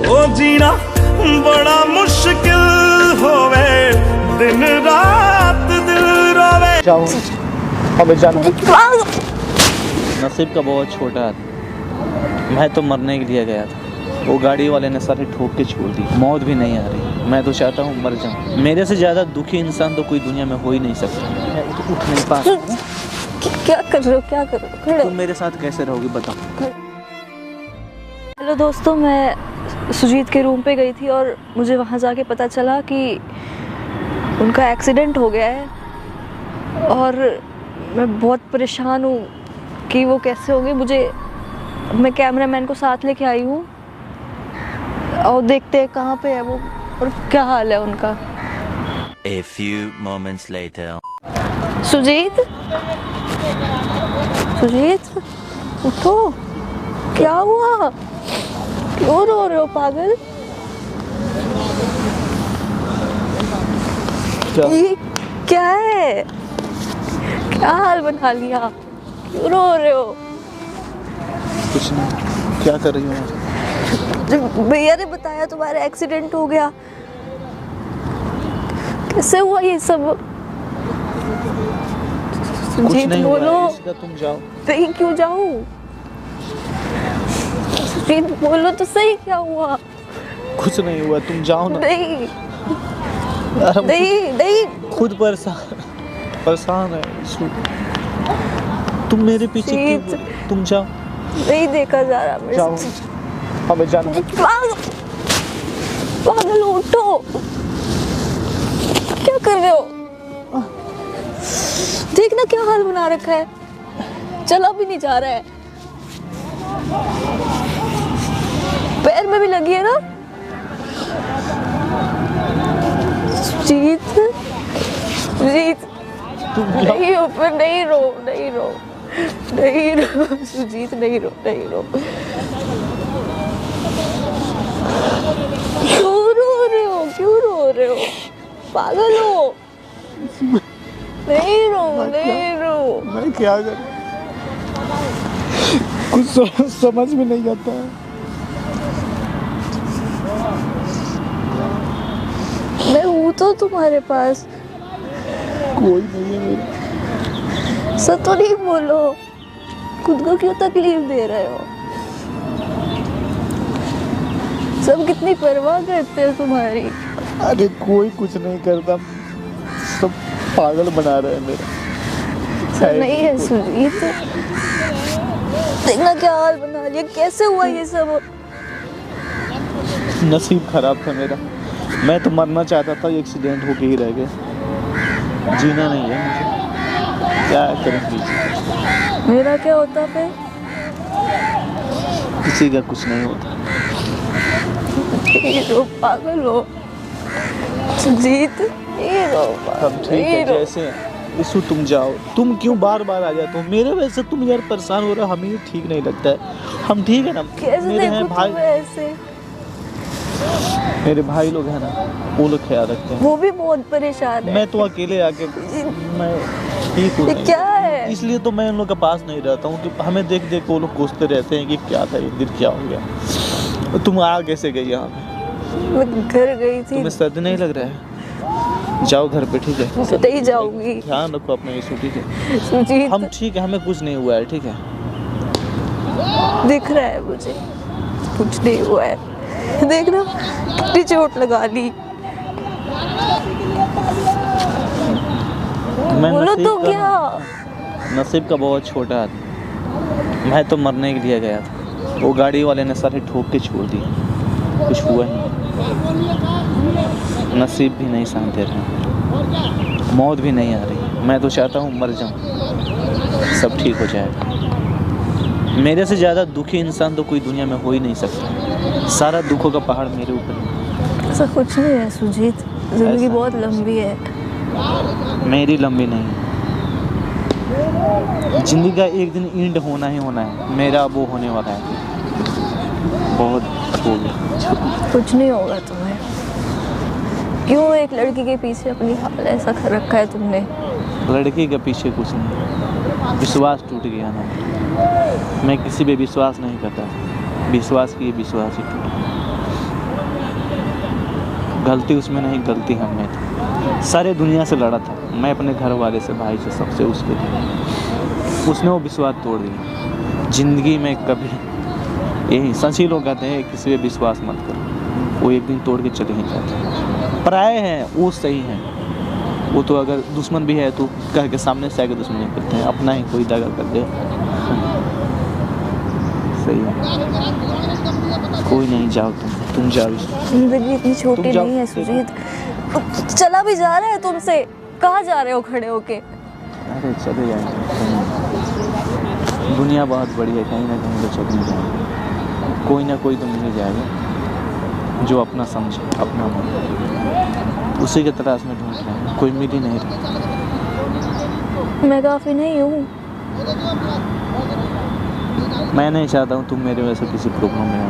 ओ जीना बड़ा मुश्किल होवे, दिन रात दिल रोवे। नसीब का बहुत छोटा था, मैं तो मरने के लिए गया था, वो गाड़ी वाले ने सारे ठोक के छोड़ दी। मौत भी नहीं आ रही, मैं तो चाहता हूँ मर जाऊँ। मेरे से ज़्यादा दुखी इंसान तो कोई दुनिया में हो ही नहीं सकता। मैं तो उठ नहीं पा रहा। क्या कर रहे हो, क्या कर रहे हो? तुम मेरे साथ कैसे रहोगी बताओ। हेलो दोस्तों, मैं सुजीत के रूम पे गई थी और मुझे वहाँ जाके पता चला कि उनका एक्सीडेंट हो गया है और मैं बहुत परेशान हूँ कि वो कैसे होंगे। मैं कैमरामैन को साथ लेके आई हूँ और देखते हैं कहाँ पे है वो और क्या हाल है उनका। A few moments later. Sujit, Sujit उठो, क्या हुआ? क्यों रो रहे हो पागल? ये क्या है? क्या हाल बना लिया? क्यों रो रहे हो? कुछ नहीं, क्या कर रही हो? भैया ने बताया तुम्हारा एक्सीडेंट हो गया। कैसे हुआ ये सब? सुजीत बोलो। तुम जाओ। नहीं, क्यों जाऊं? सुजीत बोलो तो सही, क्या हुआ? कुछ नहीं हुआ, तुम जाओ ना। नहीं यार नहीं नहीं, खुद परेशान है। तुम मेरे पीछे क्यों? तुम जाओ। नहीं देखा जा रहा मेरे जाओ, से। हमें जाना। पागल उठो, क्या कर रहे हो? देखना क्या हाल बना रखा है, चला भी नहीं जा रहा है, पैर में भी लगी है ना। जीत, जीत नहीं हो, फिर नहीं रो, नहीं रो, नहीं रो सुजीत, नहीं रो, नहीं रो। क्यों रो रहे हो, क्यों रो रहे हो? पागल हो? नहीं रो, नहीं रो। मैं क्या करूं? कुछ समझ में नहीं आता है। मैं हूँ तो तुम्हारे पास। कोई नहीं है मेरे। सच तो नहीं बोलो, खुद को क्यों तकलीफ दे रहे हो? सब कितनी परवाह करते हैं तुम्हारी। अरे कोई कुछ नहीं करता, सब पागल बना रहे हैं मेरा। सब नहीं है सुजीत, देखना क्या हाल बना लिया। कैसे हुआ ये सब? नसीब खराब था मेरा, मैं तो मरना चाहता था, एक्सीडेंट होके ही रह गया। जीना नहीं है मुझे, क्या करेंगे? मेरा क्या होता फिर? किसी का कुछ नहीं होता। ये रो, पागल हो सुजीत, ये रो। हम ठीक है जैसे इसु, तुम जाओ। तुम क्यों बार बार आ जाते हो मेरे वजह से? तुम यार परेशान हो रहे हो, हमें ठीक नहीं लगता है। हम ठीक है ना? कैसे मेरे हैं भाई, ऐसे? मेरे भाई लोग हैं ना, वो लोग ख्याल रखते हैं। वो भी बहुत परेशान है। मैं तो अकेले आके मैं ठीक हूँ। क्या है? इसलिए तो मैं उन लोग के पास नहीं रहता हूँ कि हमें देख देख वो लोग कोसते रहते हैं कि क्या था ये दिन, क्या हो गया। तुम आ कैसे गई यहाँ पे? मैं घर गई थी। तुम्हें सर्दी नहीं लग रहा है? जाओ घर पे, ठीक है? नहीं जाऊंगी। ध्यान रखो अपना इशू, ठीक है? सुजीत, हम ठीक है, हमें कुछ नहीं हुआ है, ठीक है? दिख रहा है मुझे कुछ नहीं हुआ है। देखना कितनी चोट लगा ली। बोलो तो क्या? नसीब का बहुत छोटा था, मैं तो मरने के लिए गया था, वो गाड़ी वाले ने सारे ठोक के छोड़ दिए। कुछ हुआ ही नहीं, नसीब भी नहीं साथ दे रहा, मौत भी नहीं आ रही। मैं तो चाहता हूँ मर जाऊँ, सब ठीक हो जाएगा। मेरे से ज़्यादा दुखी इंसान तो कोई दुनिया में हो ही नहीं सकता। सारा दुखों का पहाड़ मेरे ऊपर है। ऐसा कुछ नहीं है सुजीत, जिंदगी बहुत लंबी है। मेरी लंबी नहीं, जिंदगी का एक दिन एंड होना ही होना है। मेरा वो होने वाला है, बहुत हो गया। कुछ नहीं होगा तुम्हें। क्यों एक लड़की के पीछे अपनी हाल ऐसा कर रखा है तुमने? लड़की के पीछे कुछ नहीं, विश्वास टूट गया ना। मैं किसी पे विश्वास नहीं करता, विश्वास किए विश्वास ही टूट गया। गलती उसमें नहीं, गलती हम में थी। सारे दुनिया से लड़ा था मैं, अपने घर वाले से, भाई से, सबसे उसके लिए। उसने वो विश्वास तोड़ दिया। ज़िंदगी में कभी, यही सच ही लोग कहते हैं किसी पे विश्वास मत करो, वो एक दिन तोड़ के चले ही जाते। पराए हैं वो सही हैं, वो तो अगर दुश्मन भी है तो कह के सामने से आके दुश्मन नहीं करते हैं, अपना ही कोई दगा कर दे सही है। कोई नहीं, जाओ तुम जाओ। जिंदगी इतनी छोटी जाओ। नहीं है सुजीत, चला भी जा रहा है तुमसे, कहाँ जा रहे हो खड़े होके? अरे चले जाएंगे, दुनिया बहुत बड़ी है, कहीं ना कहीं तो चले जाएंगे। कोई ना कोई तो मिल ही जाएगा जो अपना समझे, अपना मन, उसी के तलाश में ढूंढ रहे हैं, कोई मिल ही नहीं रहा। मैं काफ़ी नहीं हूँ। मैं नहीं चाहता हूँ तुम मेरे वजह से किसी प्रॉब्लम में हो,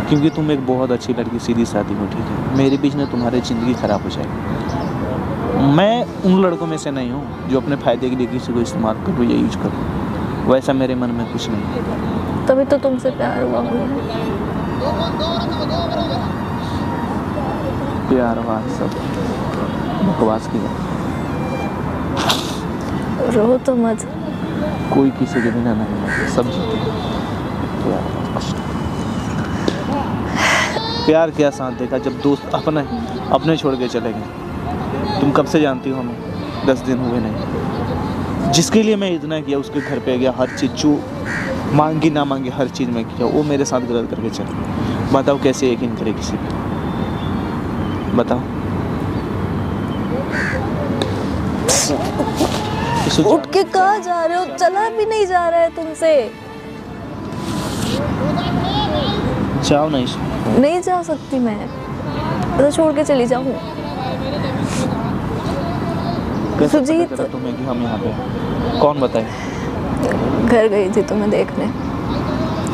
क्योंकि तुम एक बहुत अच्छी लड़की, सीधी सादी हो, ठीक है। मेरे बीच में तुम्हारी ज़िंदगी ख़राब हो जाएगी। मैं उन लड़कों में से नहीं हूँ जो अपने फ़ायदे के लिए किसी को इस्तेमाल करूँ या यूज करूँ, वैसा मेरे मन में कुछ नहीं है। तभी तो तुमसे प्यार हुआ मुझे। प्यार वार सब बकवास की बात। रो तो मत। कोई किसी के बिना नहीं है, सब जीते हैं। प्यार क्या साथ देखा जब दोस्त अपने छोड़ के चले गए। तुम कब से जानती हो हमें? 10 दिन हुए नहीं। जिसके लिए मैं इतना किया उसके घर पे गया, हर चीज़ जो मांगी ना मांगी हर चीज़ में किया, वो मेरे साथ गलत करके चले। बताओ कैसे यकीन करे किसी पे? बताओ। उठ के कहाँ जा रहे हो? चला भी नहीं जा रहा है तुमसे। जाओ नहीं। नहीं जा सकती मैं, तो छोड़ के चली जाऊँ। कैसे सुजीत, पता चला तुम्हें कि हम यहाँ पे हैं? कौन बताए? घर गई थी तुम्हें देखने,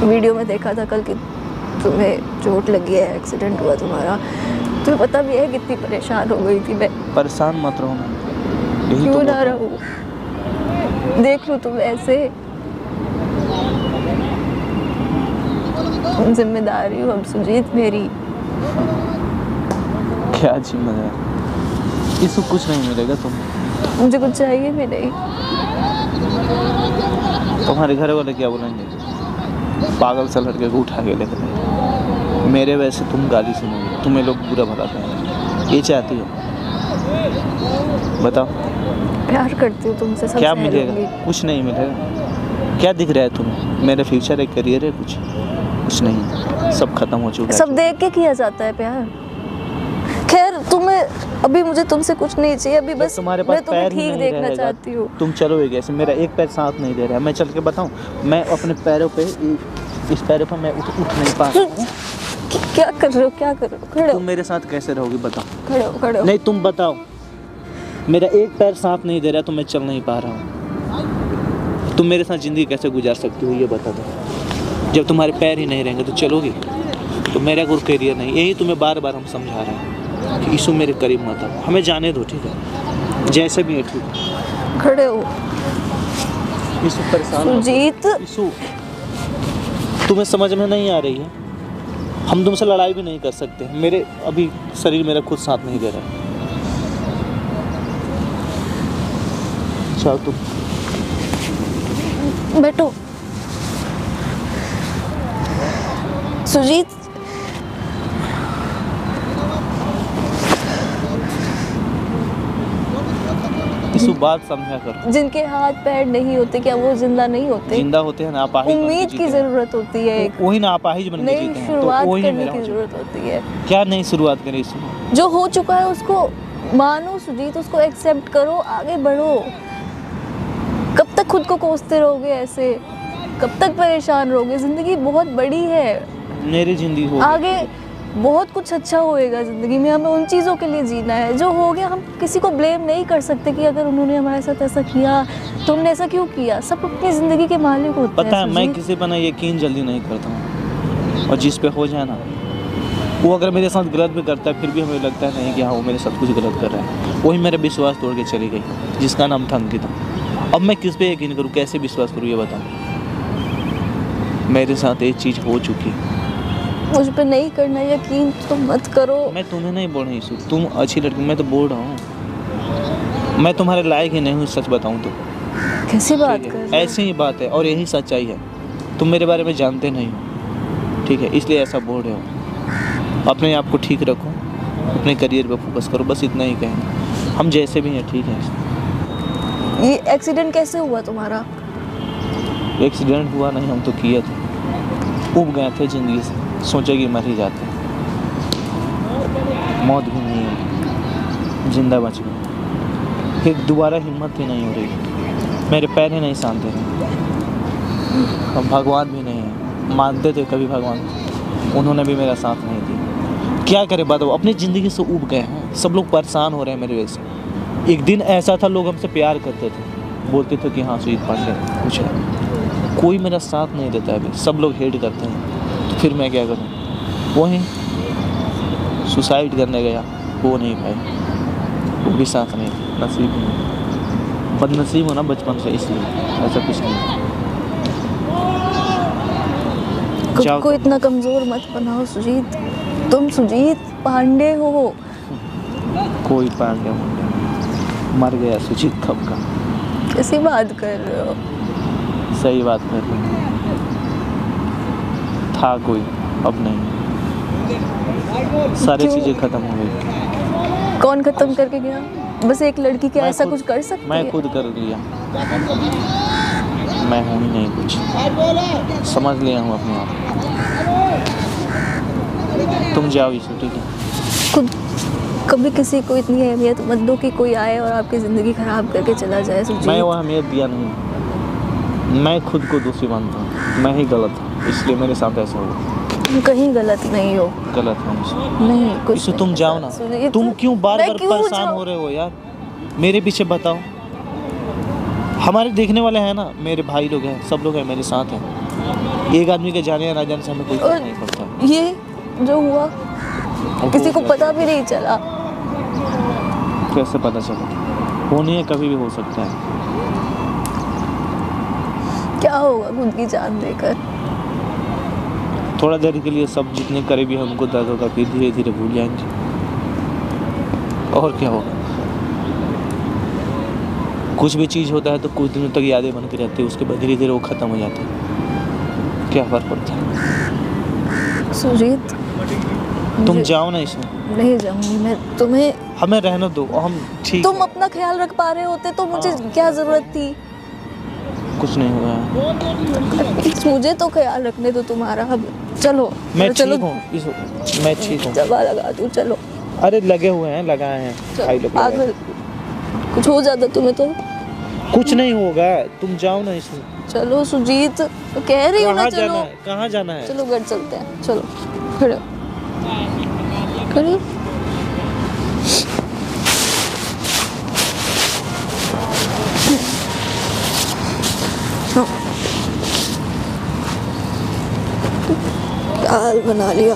वीडियो में देखा था कल कि तुम्हें चोट लगी है, एक्सीडेंट हुआ तुम्हारा। तुम्हें पता भी है कितनी परेशान हो गई थी मैं। परेशान मत रहो ना, यही क्यों तो ना रहूं? देख लूं तुम ऐसे। जिम्मेदारी हो अब सुजीत मेरी। क्या जिम्मेदारी? इसको कुछ नहीं मिलेगा तुम। मुझे कुछ चाहिए भी नहीं। तुम्हारे घर वाले क्या बोलेंगे? पागल सा लड़के को उठा के लेकर गए। मेरे वैसे तुम गाली सुनोगे, तुम्हें लोग बुरा भला कहेंगे। ये चाहती हो? बताओ। प्यार करती हूँ तुमसे, सब क्या सह मिलेगा? लूंगी। कुछ नहीं मिलेगा। क्या दिख रहा है तुम्हें? मेरा फ्यूचर है, करियर है, कुछ नहीं है। सब खत्म हो चुका है। सब देख के किया जाता है प्यार। खैर तुम्हें अभी, मुझे तुमसे कुछ नहीं चाहिए अभी, बस तुम्हारे पास मैं तुम्हें पैर ही ठीक नहीं देखना रहेगा, चाहती हूँ। तुम चलोगे कैसे? मेरा एक पैर साथ नहीं दे रहा है। मैं चल के बताऊं, मैं अपने पैरों पे, इस पैरों पर मैं उठ नहीं पा रहा हूँ। क्या कर रहे हो? क्या कर रहे हो? खड़े हो, तुम मेरे साथ कैसे रहोगी बताओ? खड़े हो, खड़े हो। नहीं तुम बताओ। मेरा एक पैर साथ नहीं दे रहा है तो मैं चल नहीं पा रहा हूँ। तुम मेरे साथ ज़िंदगी कैसे गुजार सकती हो ये बता दो। जब तुम्हारे पैर ही नहीं रहेंगे तो चलोगी? तो मेरा कोई करियर नहीं। यही तुम्हें बार बार हम समझा रहे हैं कि ईशु मेरे करीब मत आओ, हमें जाने दो, ठीक है? जैसे भी है ठीक है। खड़े हो। ईशु परेशान मत हो। सुजीत, ईशु तुम्हें समझ में नहीं आ रही है? हम तुमसे लड़ाई भी नहीं कर सकते। मेरे अभी शरीर मेरा खुद साथ नहीं दे रहा है। जाओ तुम। बैठो। सुजीत, ईशु बात समझा कर। जिनके हाथ पैर नहीं होते क्या वो जिंदा नहीं होते? जिंदा होते हैं ना, अपाहिज बन के उम्मीद जीते की हैं। जरूरत होती है एक वही ना, अपाहिज बन के नई जीते हैं। तो शुरुआत वही करने मेरा की हो जाए। जरूरत होती है। क्या नई शुरुआत करें ईशु? जो हो चुका है उसको मानो सुजीत, उसको एक्सेप्ट करो, आगे बढ़ो। कब तक खुद को कोसते रहोगे ऐसे? कब तक परेशान रहोगे? जिंदगी बहुत बड़ी है, मेरी जिंदगी हो आगे बहुत कुछ अच्छा होएगा जिंदगी में। हमें उन चीज़ों के लिए जीना है। जो हो गया, हम किसी को ब्लेम नहीं कर सकते कि अगर उन्होंने हमारे साथ ऐसा किया तो हमने ऐसा क्यों किया। सब अपनी ज़िंदगी के मालिक होते हैं। पता है, मैं सुजीत, किसी पर ना यकीन जल्दी नहीं करता हूँ, और जिस पे हो जाए ना, वो अगर मेरे साथ गलत भी करता है फिर भी हमें लगता है नहीं कि हाँ वो मेरे साथ कुछ गलत कर रहा है। वही मेरा विश्वास तोड़ के चली गई, जिसका नाम था अंकिता। अब मैं किस पे यकीन करूँ, कैसे विश्वास करूँ ये बताओ? मेरे साथ एक चीज़ हो चुकी है, मुझ पे नहीं करना यकीन तो मत करो। मैं तुम्हें नहीं बोल रही हूँ, तुम अच्छी लड़की, मैं तो बोल रहा हूँ मैं तुम्हारे लायक ही नहीं हूँ, सच बताऊँ तो। कैसी बात ठीक कर है, रहे हो? ऐसी ही बात है और यही सच्चाई है। तुम मेरे बारे में जानते नहीं हो, ठीक है, इसलिए ऐसा बोल रहे हो। अपने आप को ठीक रखो, अपने करियर पे फोकस करो, बस इतना ही कहेंगे। हम जैसे भी हैं ठीक है। ये एक्सीडेंट कैसे हुआ तुम्हारा? एक्सीडेंट हुआ नहीं, हम तो किए थे, उब गए थे ज़िंदगी से, सोचे कि मर ही जाते, मौत भी नहीं है, जिंदा बच गए, फिर दोबारा हिम्मत भी नहीं हो रही, मेरे पैर ही नहीं शांत रहे। अब भगवान भी नहीं है, मानते थे कभी भगवान, उन्होंने भी मेरा साथ नहीं दिया। क्या करे बताओ, अपनी ज़िंदगी से उब गए हैं, सब लोग परेशान हो रहे हैं मेरे वजह से। एक दिन ऐसा था, लोग हमसे प्यार करते थे, बोलते थे कि हाँ सुजीत पांडे कुछ है, कोई मेरा साथ नहीं देता है अभी, सब लोग हेट करते हैं, तो फिर मैं क्या करूँ? वहीं सुसाइड करने गया, वो नहीं पाए, वो भी साथ नहीं, नसीब नहीं, बदनसीब होना बचपन से, इसलिए ऐसा कुछ नहीं। खुद जाओ को तुम। इतना कमजोर मत बनाओ सुजीत, तुम सुजीत पांडे हो। कोई पांडे मुंडे मर गया सुजीत कब का। कैसी बात कर रहे हो? सही बात कर रहे हैं, था कोई, अब नहीं, सारी क्यों? चीज़ें खत्म हो गई। कौन खत्म करके गया? बस एक लड़की क्या मैं ऐसा खुद- कुछ कर सकती मैं है? खुद कर लिया, मैं हूँ ही नहीं कुछ, समझ लिया हूँ अपने आप। तुम जाओ इसे, ठीक है। खुद कभी किसी को इतनी अहमियत मत दो कि कोई आए और आपकी ज़िंदगी खराब करके चला जाए सुजीत। मैं वो अहमियत दिया नहीं, मैं खुद को दोषी मानता हूँ, मैं ही गलत हूँ, इसलिए मेरे साथ ऐसा हुआ। तुम कहीं गलत नहीं हो। गलत है मुझसे। नहीं कुछ इसे नहीं तुम जाओ ऐसा, ना, सुजीत। तुम क्यों बार मैं बार क्यों परेशान जाऊं? हो रहे हो यार, मेरे पीछे बताओ। हमारे देखने वाले हैं ना, मेरे भाई लोग हैं, सब लोग हैं, मेरे साथ हैं। एक आदमी के जाने या ना जाने से हमें कोई फर्क और नहीं पड़ता। ये जो हुआ किसी को पता भी नहीं चला। कैसे पता चला? होनी है, कभी भी हो सकता है। क्या होगा खुद की जान देकर? थोड़ा देर के लिए सब जितने करीबी हैं उनको दर्द होगा, फिर धीरे धीरे भूल जाएंगे, और क्या होगा। कुछ भी चीज़ होता है तो कुछ दिनों तक यादें बन के रहती है, उसके बाद धीरे धीरे वो ख़त्म हो जाती है, क्या फ़र्क पड़ता है। सुजीत तुम मुझे- जाओ ना इसमें, नहीं जाऊंगी मैं। तुम्हें हमें रहने दो, हम ठीक तुम है। अपना ख्याल रख पा रहे होते तो मुझे हाँ। क्या जरूरत थी? कुछ नहीं हुआ है। मुझे तो ख्याल रखने दो तुम्हारा। अब चलो मैं चलो, ठीक हूँ, मैं ठीक हूँ। दवा लगा दूं, चलो अरे लगे हुए हैं, लगाए हैं, भाई लोग लगाए हैं। पागल, कुछ हो जाता तुम्हें तो। कुछ नहीं होगा, तुम जाओ ना इसमें। चलो सुजीत, तो कह रही हूँ ना, कहाँ जाना चलो है, कहाँ जाना है? चलो घर चलते हैं, चलो खड़े हो, खड़े हो। हाँ। क्या हाल बना लिया।